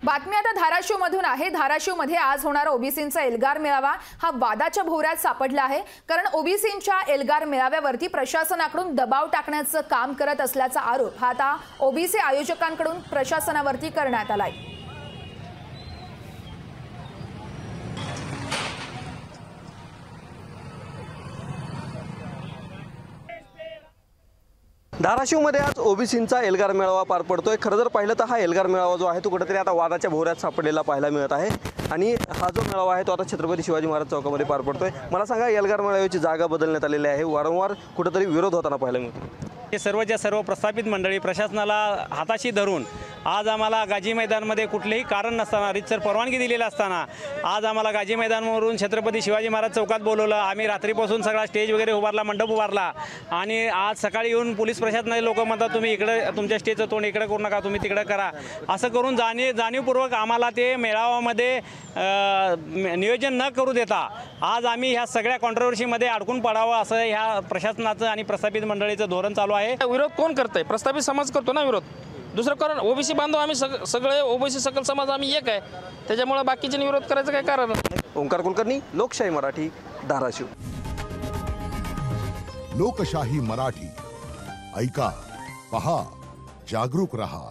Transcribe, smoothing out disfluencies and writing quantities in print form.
बातमी आता धाराशिवमधून आहे। धाराशिवमध्ये आज होणारा ओबीसींचा एल्गार मेळावा हा वादाच्या भोवऱ्यात सापडला आहे, कारण ओबीसींच्या एल्गार मेळाव्यावरती प्रशासनाकडून दबाव टाकण्याचं काम करत असल्याचा आरोप हा आता ओबीसी आयोजकांकडून प्रशासनावरती करण्यात आलाय। धाराशिवमध्ये आज ओबीसींचा एल्गार मेळावा पार पडतोय। खरं जर पाहिलं तर हा एल्गार मेळावा जो आहे तो कुठेतरी आता वादाच्या भोवऱ्यात सापडलेला पाहायला मिळत आहे आणि हा जो मेळावा आहे तो आता छत्रपती शिवाजी महाराज चौकामध्ये पार पडतोय। मला सांगा, एल्गार मेळाव्याची जागा बदलण्यात आलेली आहे, वारंवार कुठेतरी विरोध होताना पाहायला मिळतो। हे सर्वच्या सर्व प्रस्थापित मंडळी प्रशासनाला हाताशी धरून आज आम्हाला गाजी मैदानमध्ये कुठलेही कारण नसताना, रीतसर परवानगी दिलेली असताना आज आम्हाला गाजी मैदानावरून छत्रपती शिवाजी महाराज चौकात बोलवलं। आम्ही रात्रीपासून सगळा स्टेज वगैरे उभारला, मंडप उभारला आणि आज सकाळी येऊन पोलीस प्रशासनाचे लोक म्हणतात तुम्ही इकडे तुमच्या स्टेजचं तोंड इकडे करू नका, तुम्ही तिकडे करा, असं करून जाणीवपूर्वक आम्हाला ते मेळाव्यामध्ये नियोजन न करू देता आज आम्ही ह्या सगळ्या कॉन्ट्रोवर्सीमध्ये अडकून पडावं असं ह्या प्रशासनाचं आणि प्रस्थापित मंडळीचं धोरण चालू आहे। विरोध कोण करतंय? प्रस्थापित समाज करतो ना विरोध। दुसरं कारण ओबीसी बांधव आम्ही सगळे ओबीसी सकल समाज आम्ही एक आहे, त्याच्यामुळे बाकीच्यांनी विरोध करायचं काय कारण नाही। ओंकार कुलकर्णी, लोकशाही मराठी, धाराशिव। लोकशाही मराठी, ऐका, पहा, जागरूक रहा।